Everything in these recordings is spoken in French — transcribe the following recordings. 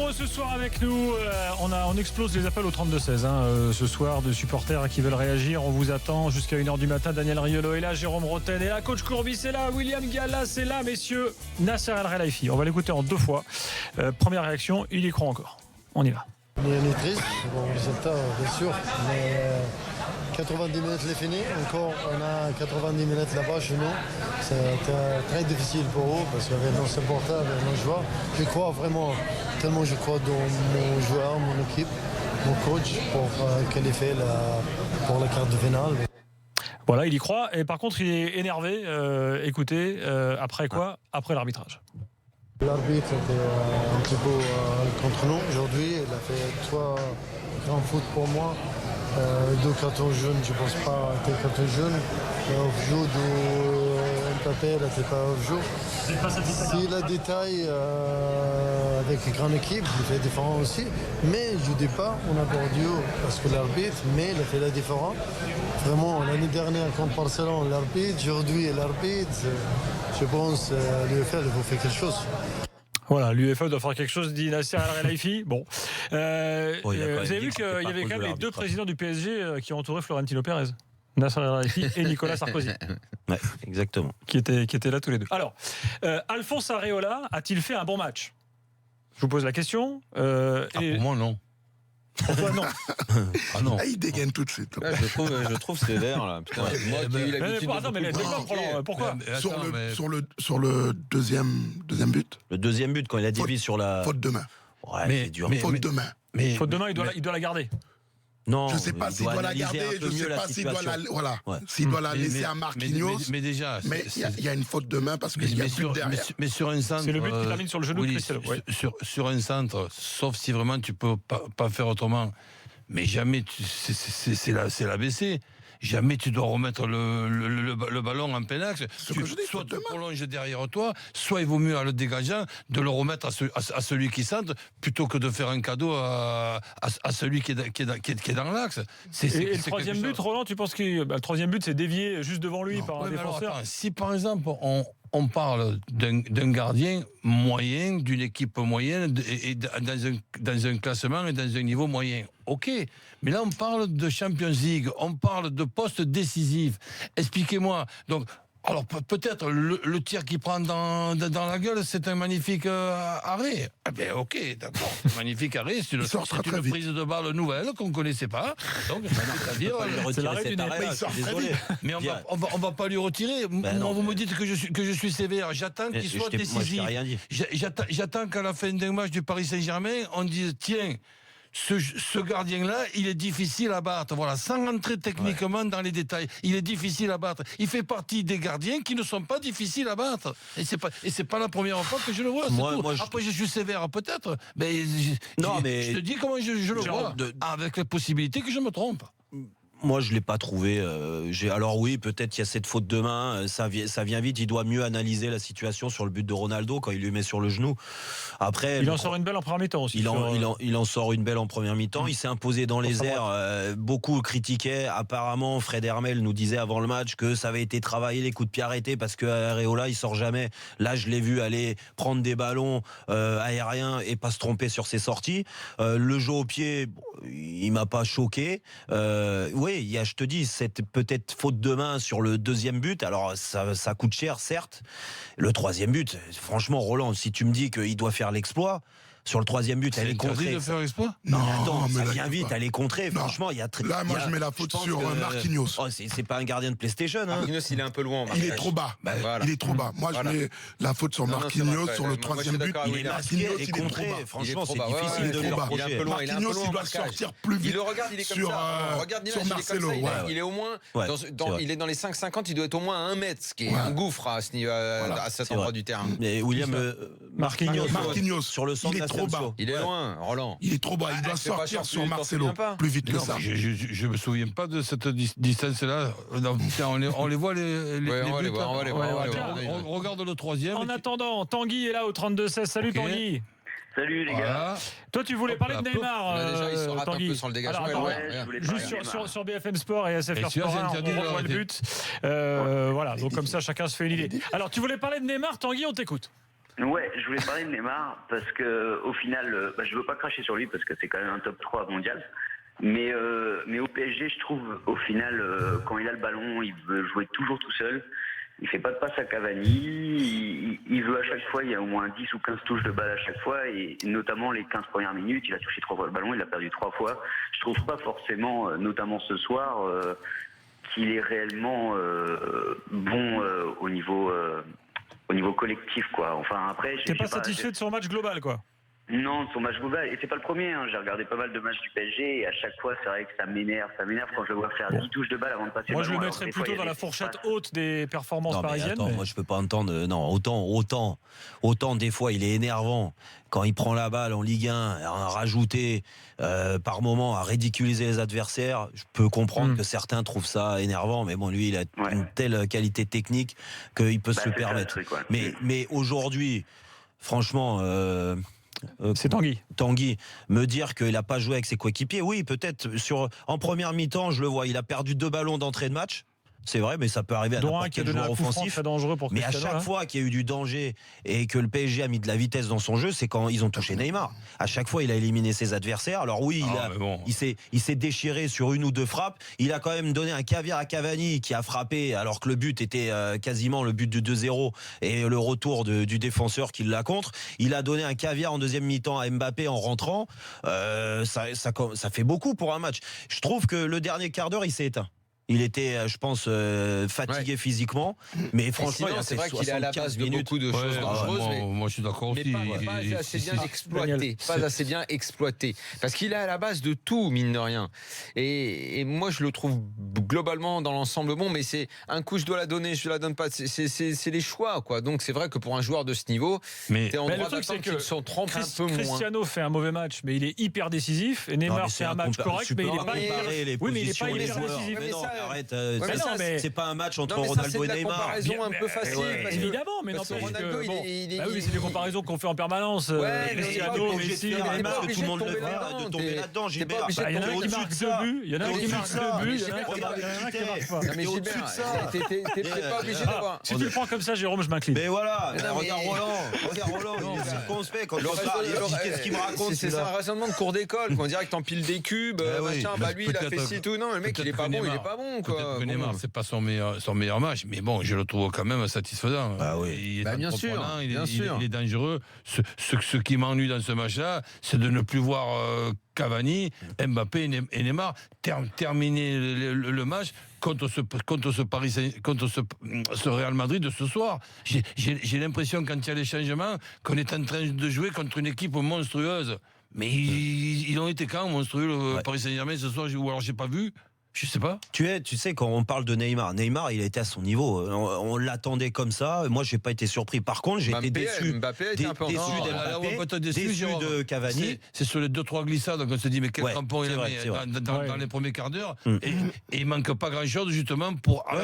nombreux ce soir avec nous. On explose les appels au 32-16 ce soir de supporters qui veulent réagir. On vous attend jusqu'à 1h du matin. Daniel Riolo est là, Jérôme Roten est là, coach Courbis est là, William Gallas est là, messieurs. Nasser El Khelaifi, on va l'écouter en 2 fois. Première réaction, il y croit encore. On y va. On est triste, bon résultat bien sûr, mais 90 minutes les fini, encore on a 90 minutes là-bas chez nous. C'était très difficile pour eux parce qu'il y avait nos supporters, nos joueurs. Je crois vraiment, tellement je crois dans mon joueur, mon équipe, mon coach pour qualifier pour la quart de finale. Voilà, il y croit et par contre il est énervé. Écoutez, après quoi ? Après l'arbitrage. L'arbitre était un petit peu contre nous aujourd'hui. Il a fait 3 grands foot pour moi. 2 cartons jaunes, je ne pense pas que c'était carton jaune. Off-jeu de Mbappé, il n'était pas off-jeu. Si le détail avec une grande équipe, il fait différent aussi. Mais je ne dis pas, on a perdu parce que l'arbitre, mais il a fait la différence. Vraiment, l'année dernière contre Barcelone, l'arbitre, aujourd'hui l'arbitre, je pense l'UEFA il faut faire quelque chose. Voilà, l'UEFA doit faire quelque chose, dit Nasser El Khelaifi. Bon. Vous avez vu qu'il y avait quand même les 2 présidents du PSG qui ont entouré Florentino Pérez. Nasser El Khelaifi et Nicolas Sarkozy. Ouais, exactement. Qui étaient là tous les deux. Alors, Alphonse Areola a-t-il fait un bon match ? Je vous pose la question. Pour moi, non. Pour toi, non. Ah non. Il dégaine tout de suite. Là, je trouve sévère là. Putain, moi qui ai eu l'habitude pourquoi Sur le deuxième but. Le deuxième but quand il a dévié sur la faute de main. Ouais, c'est dur. Faute de main. Faute de main, il doit la garder. Non, je ne sais pas s'il doit la garder, je ne sais pas s'il doit la, s'il doit la laisser à Marquinhos. Mais déjà, il y a une faute de main parce qu'il y a plus derrière. Mais sur un centre, c'est le but qui termine sur le genou de Cristiano. Sur un centre, sauf si vraiment tu peux pas faire autrement. Mais jamais, c'est l'ABC. Jamais tu dois remettre le ballon en plein axe. Soit tu prolonges derrière toi, soit il vaut mieux, à le dégageant, de le remettre à celui qui centre, plutôt que de faire un cadeau à celui qui est dans l'axe. Et le troisième but, Roland, tu penses que le troisième but, c'est dévié juste devant lui par un défenseur ? Alors, si par exemple, on parle d'un gardien moyen, d'une équipe moyenne, et dans un classement et dans un niveau moyen. Ok, mais là on parle de Champions League, on parle de postes décisifs. Expliquez-moi. Donc, alors peut-être le tir qu'il prend dans la gueule, c'est un magnifique arrêt. Eh bien, ok, d'accord, magnifique arrêt. C'est une prise de balle nouvelle qu'on ne connaissait pas. Donc, c'est-à-dire, c'est l'arrêt du arrêt. Désolé, mais on va pas lui retirer. Moi, vous me dites que je suis sévère. J'attends qu'il soit décisif. J'attends qu'à la fin d'un match du Paris Saint-Germain, on dise tiens. Ce gardien-là, il est difficile à battre. Voilà, sans rentrer techniquement dans les détails, il est difficile à battre. Il fait partie des gardiens qui ne sont pas difficiles à battre. Et c'est pas la première fois que je le vois. Après, je suis sévère peut-être, mais je te dis comment je le vois, avec la possibilité que je me trompe. Moi, je ne l'ai pas trouvé. Alors oui, peut-être il y a cette faute de main. Ça vient vite. Il doit mieux analyser la situation sur le but de Ronaldo quand il lui met sur le genou. Après, il en sort une belle en première mi-temps aussi. Il en sort une belle en première mi-temps. Il s'est imposé dans les airs. Beaucoup critiquaient. Apparemment, Fred Hermel nous disait avant le match que ça avait été travaillé, les coups de pied arrêtés, parce que Areola, il sort jamais. Là, je l'ai vu aller prendre des ballons aériens et pas se tromper sur ses sorties. Le jeu au pied, il m'a pas choqué. Oui, il y a, je te dis, cette peut-être faute de main sur le deuxième but. Alors, ça coûte cher, certes. Le troisième but, franchement, Roland, si tu me dis qu'il doit faire l'exploit, sur le troisième but, elle est contrée. De faire l'exploit ? Non, attends, ça vient vite, elle est contrée. Franchement, il y a là, moi, je mets la faute sur Marquinhos. Oh, c'est pas un gardien de PlayStation. Hein. Marquinhos, il est un peu loin. Il est trop bas. Voilà. Il est trop bas. Moi, je mets la faute sur Marquinhos sur le troisième but. Il est masqué, il est contré. Franchement, c'est difficile de le reprocher. Marquinhos, il doit sortir plus vite. Il le regarde, il est comme ça. Regarde l'image, il est comme ça. Il est au moins, il est dans les 5,50, il doit être au moins à 1 mètre, ce qui est un gouffre à cet endroit du terrain. Mais William Marquinhos sur le centre, il est trop bas. Il est loin. Roland. Il est trop bas, il doit sortir sur Marcelo plus vite que ça. Je me souviens pas de cette distance-là. On les voit les buts. On regarde le troisième. En attendant, Tanguy est là au 32-16. Salut Tanguy. Salut les gars. Toi, tu voulais parler de Neymar. Déjà, il se rate un peu sur le dégagement. Juste sur BFM Sport et SFR Sport 1, on revoit le but. Voilà, donc comme ça, chacun se fait une idée. Alors, tu voulais parler de Neymar, Tanguy, on t'écoute. Ouais, je voulais parler de Neymar parce que au final, je veux pas cracher sur lui parce que c'est quand même un top 3 mondial. Mais au PSG, je trouve, au final, quand il a le ballon, il veut jouer toujours tout seul. Il fait pas de passe à Cavani. Il veut à chaque fois, il y a au moins 10 ou 15 touches de balle à chaque fois. Et notamment les 15 premières minutes, il a touché 3 fois le ballon, il l'a perdu 3 fois. Je trouve pas forcément, notamment ce soir, qu'il est réellement bon au niveau collectif, quoi. Enfin, après, t'es pas satisfait de son match global, quoi? Non, son match global, et c'est pas le premier, hein. J'ai regardé pas mal de matchs du PSG et à chaque fois c'est vrai que ça m'énerve quand je le vois faire 10 touches de balle avant de passer. Moi je le mettrais plutôt dans la fourchette haute des performances parisiennes. Attends, moi je peux pas entendre, non, autant des fois il est énervant quand il prend la balle en Ligue 1, à rajouter par moment, à ridiculiser les adversaires. Je peux comprendre que certains trouvent ça énervant, mais bon, lui il a une telle qualité technique qu'il peut se le permettre. Mais aujourd'hui, franchement, c'est Tanguy me dire qu'il n'a pas joué avec ses coéquipiers, oui, peut-être en première mi-temps, je le vois, il a perdu 2 ballons d'entrée de match. C'est vrai, mais ça peut arriver à n'importe quel joueur offensif. Mais à chaque fois qu'il y a eu du danger et que le PSG a mis de la vitesse dans son jeu, c'est quand ils ont touché Neymar. À chaque fois, il a éliminé ses adversaires. Alors oui, il s'est déchiré sur 1 ou 2 frappes. Il a quand même donné un caviar à Cavani qui a frappé alors que le but était quasiment le but de 2-0 et le retour du défenseur qui l'a contre. Il a donné un caviar en deuxième mi-temps à Mbappé en rentrant. Ça fait beaucoup pour un match. Je trouve que le dernier quart d'heure, il s'est éteint. Il était, je pense, fatigué physiquement, mais franchement, c'est vrai qu'il est à la base de beaucoup de choses dangereuses. Moi, je suis d'accord aussi. Pas assez bien exploité. Parce qu'il est à la base de tout, mine de rien. Et moi, je le trouve globalement dans l'ensemble bon, mais c'est un coup, je dois la donner, je la donne pas. C'est les choix, quoi. Donc, c'est vrai que pour un joueur de ce niveau, t'es en droit d'attendre qu'il s'en trempe un peu moins. Cristiano fait un mauvais match, mais il est hyper décisif. Et Neymar fait un match correct, mais il est pas hyper décisif. Arrête, c'est pas un match entre Ronaldo et Neymar. C'est une comparaison un peu facile. Évidemment, mais n'empêche que c'est des comparaisons qu'on fait en permanence. Cristiano, Messi, Neymar, tout le monde le fait de tomber là-dedans. Gilbert, il y en a un qui marque 2 buts, il y en a un qui marque 2 buts, il y en a un qui marque pas. Mais Gilbert, t'es pas obligé d'avoir. Si tu le prends comme ça, Jérôme, je m'incline. Mais voilà, regarde Roland, il est circonspect quand qu'est-ce qu'il me raconte? C'est un raisonnement de cours d'école, on dirait que t'empiles des cubes, machin, lui il a fait ci tout. Non, le mec il est pas bon, il est pas bon. Peut-être que Neymar, c'est pas son meilleur match, mais bon, je le trouve quand même satisfaisant. Ah oui. Il est bien sûr. Il est dangereux. Ce qui m'ennuie dans ce match-là, c'est de ne plus voir Cavani, Mbappé et Neymar terminer le match contre ce Real Madrid de ce soir. J'ai l'impression, quand il y a les changements, qu'on est en train de jouer contre une équipe monstrueuse. Mais ils ont été quand monstrueux, le Paris Saint-Germain ce soir, ou alors j'ai pas vu. Je sais pas. Tu sais, quand on parle de Neymar, il a été à son niveau. On l'attendait comme ça. Moi, j'ai pas été surpris. Par contre, j'ai été déçu. Mbappé était un peu déçu de Cavani. C'est sur les 2-3 glissades. Donc on se dit, mais quel crampon il a mis dans les premiers quarts d'heure. Et il manque pas grand-chose, justement, pour à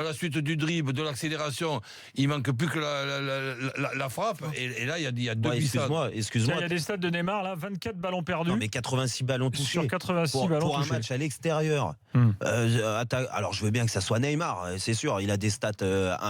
la suite du dribble, de l'accélération. Il manque plus que la frappe. Et là, il y a 2 glissades. Excuse-moi. Il y a des stats de Neymar, là, 24 ballons perdus. Non, mais 86 ballons touchés. Sur 86 ballons touchés. Pour un match à l'extérieur. Alors je veux bien que ça soit Neymar, c'est sûr, il a des stats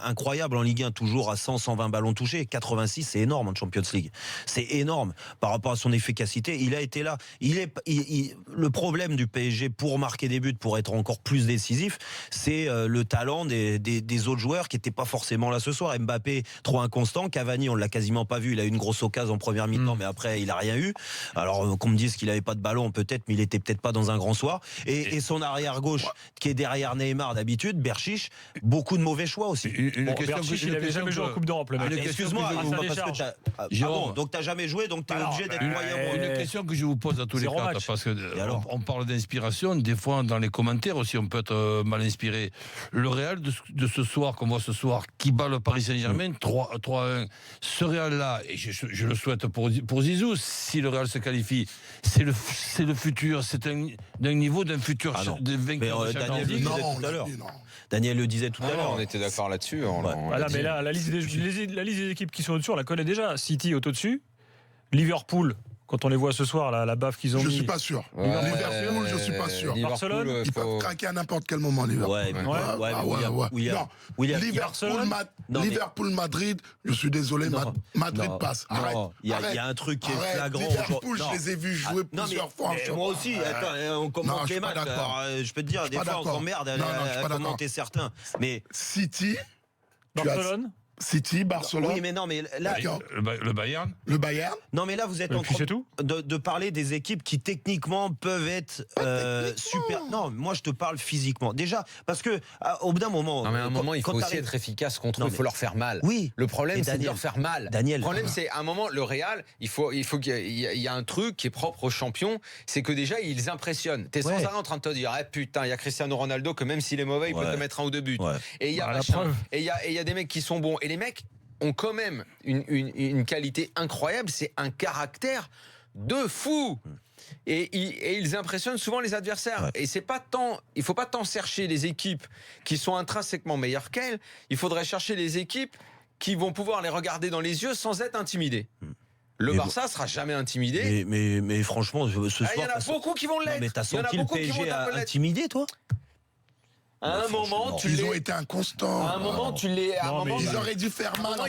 incroyables en Ligue 1, toujours à 100-120 ballons touchés. 86, c'est énorme en Champions League, c'est énorme par rapport à son efficacité. Il a été là. Le problème du PSG pour marquer des buts, pour être encore plus décisif, c'est le talent des autres joueurs qui n'étaient pas forcément là ce soir. Mbappé trop inconstant, Cavani on l'a quasiment pas vu, il a eu une grosse occasion en première mi-temps, mais après il a rien eu. Alors qu'on me dise qu'il avait pas de ballon peut-être, mais il était peut-être pas dans un grand soir. Et son arrière gauche qui est derrière Neymar d'habitude, Berchiche, beaucoup de mauvais choix aussi. Berchiche, il n'avait jamais joué en Coupe d'Europe. Excuse-moi, donc t'as jamais joué, donc t'es obligé d'être moyen. Une question que je vous pose à tous les quatre, parce que on parle d'inspiration, des fois dans les commentaires aussi on peut être mal inspiré. Le Real de ce soir, qu'on voit ce soir, qui bat le Paris Saint-Germain 3-1, ce Real-là, et je le souhaite pour Zizou, si le Real se qualifie, c'est le futur, c'est d'un niveau d'un futur de vainqueur de Champions League. Daniel le disait tout à l'heure. On était d'accord là-dessus. Mais là, la liste des équipes qui sont au-dessus, on la connaît déjà. City est au-dessus, Liverpool Quand on les voit ce soir, la baffe qu'ils ont mis. Je suis pas sûr. Liverpool, je suis pas sûr. Barcelone, ils peuvent craquer à n'importe quel moment, Liverpool. Liverpool, Madrid, je suis désolé, Madrid passe. Arrête. Il y a un truc qui est flagrant. Liverpool, je les ai vus jouer plusieurs fois. Moi aussi, attends, on commente les matchs. Je peux te dire, des fois, on s'emmerde à commenter certains. Mais City, Barcelone. Barcelone. Oui, mais non, mais là. Le Bayern. Le Bayern. Non, mais là, vous êtes en train de parler des équipes qui techniquement peuvent être super. Non, moi, je te parle physiquement. Déjà, parce que au bout d'un moment. Non, mais à un moment, il faut aussi être efficace contre eux. Il faut leur faire mal. Oui. Le problème, c'est de leur faire mal. Daniel. Le problème, c'est à un moment, le Real, il faut qu'il y a un truc qui est propre aux champions, c'est que déjà, ils impressionnent. T'es sans arrêt en train de te dire, putain, il y a Cristiano Ronaldo que même s'il est mauvais, il peut te mettre 1 ou 2 buts. Et il y a des mecs qui sont bons. Et les mecs ont quand même une qualité incroyable, c'est un caractère de fou. Et ils impressionnent souvent les adversaires. Et c'est pas tant, il faut pas tant chercher les équipes qui sont intrinsèquement meilleures qu'elles. Il faudrait chercher les équipes qui vont pouvoir les regarder dans les yeux sans être intimidées. Le Barça sera jamais intimidé. Mais franchement, ce soir. Il y en a beaucoup qui vont l'être. Mais t'as senti le PSG intimidé, toi? À un moment, ils ont été inconstants. À un moment, tu les. Ils auraient dû faire mal. À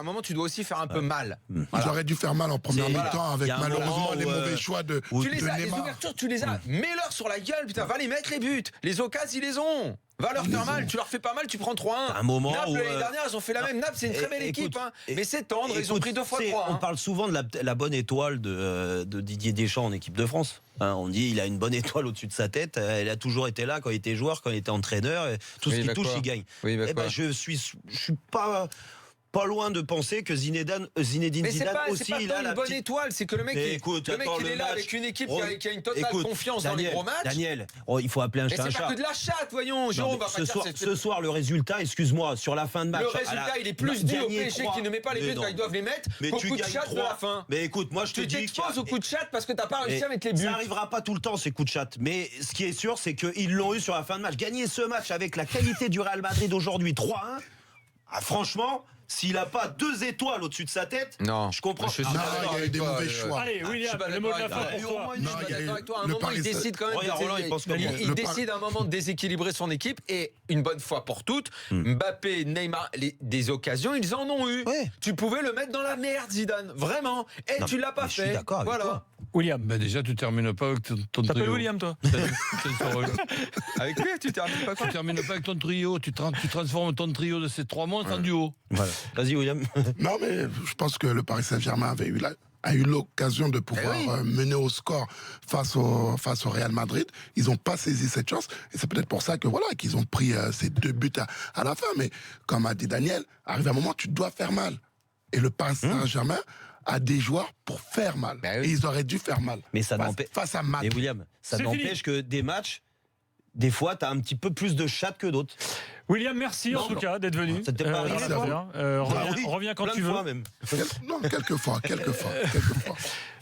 un moment, tu dois aussi faire un peu mal. Ils auraient dû faire mal en première mi-temps avec malheureusement les mauvais choix de Neymar. Les ouvertures, tu les as. Mets-leur sur la gueule, putain. Va les mettre les buts. Les occasions, ils les ont. Va leur faire mal, tu leur fais pas mal, tu prends 3-1. Un moment Naples, l'année dernière, ils ont fait la même. Naples, c'est une très belle équipe, mais c'est tendre, ils ont pris 2 fois 3. On parle souvent de la bonne étoile de Didier Deschamps en équipe de France. On dit il a une bonne étoile au-dessus de sa tête. Elle a toujours été là quand il était joueur, quand il était entraîneur. Tout ce qu'il touche, il gagne. Je suis pas loin de penser que Zinedine Zidane aussi, c'est pas il a une bonne étoile, c'est que le mec, il est là avec une équipe qui a une totale confiance dans les gros matchs. Daniel, il faut appeler un chat un chat. Mais c'est pas que de la chatte, voyons. Ce soir, le résultat, excuse-moi, sur la fin de match. Le résultat, il est plus dû au PSG qui ne met pas les buts quand ils doivent les mettre qu'au coup de chatte de la fin. Mais écoute, moi je te dis. Tu t'exposes au coup de chatte parce que t'as pas réussi à mettre les buts. Ça arrivera pas tout le temps, ces coups de chatte. Mais ce qui est sûr, c'est qu'ils l'ont eu sur la fin de match. Gagner ce match avec la qualité du Real Madrid aujourd'hui, 3-1, franchement. S'il n'a pas 2 étoiles au-dessus de sa tête, non, je comprends. Il y a eu des mauvais choix. Allez, William, le mot de la fin pour toi. À un moment, il décide quand même. Il décide à un moment de déséquilibrer son équipe et une bonne fois pour toutes, Mbappé, Neymar, des occasions, ils en ont eu. Tu pouvais le mettre dans la merde, Zidane, vraiment. Et tu l'as pas fait. Je suis d'accord avec toi. William. Déjà, tu termines pas avec ton trio. T'appelles William, toi? Avec lui, tu termines pas quoi? Tu termines pas avec ton trio. Tu transformes ton trio de ces 3 monstres en duo. Voilà. Vas-y, William. Non, mais je pense que le Paris Saint-Germain a eu l'occasion de pouvoir mener au score face au Real Madrid. Ils n'ont pas saisi cette chance. Et c'est peut-être pour ça que qu'ils ont pris ces 2 buts à la fin. Mais comme a dit Daniel, arrive un moment, tu dois faire mal. Et le Paris Saint-Germain a des joueurs pour faire mal. Et ils auraient dû faire mal. Mais ça n'empêche. Face à Madrid. Mais William, ça n'empêche que des matchs, des fois, tu as un petit peu plus de chatte que d'autres. William, merci en tout cas d'être venu. Ça t'est pas arrivé reviens quand tu veux. Même. Non, quelques fois.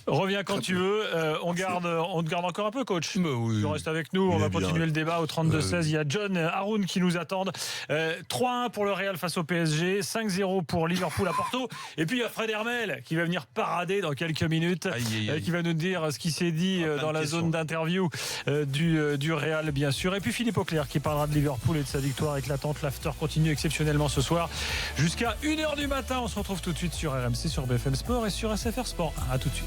Reviens quand tu veux. On te garde encore un peu, coach. Tu restes avec nous. On va continuer le débat au 32-16. Il y a John Haroun qui nous attendent. 3-1 pour le Real face au PSG. 5-0 pour Liverpool à Porto. Et puis il y a Fred Hermel qui va venir parader dans quelques minutes. Qui va nous dire ce qui s'est dit dans la zone d'interview du Real, bien sûr. Et puis Philippe Auclair qui parlera de Liverpool et de sa victoire éclatante. L'after continue exceptionnellement ce soir jusqu'à 1h du matin. On se retrouve tout de suite sur RMC, sur BFM Sport et sur SFR Sport. À tout de suite.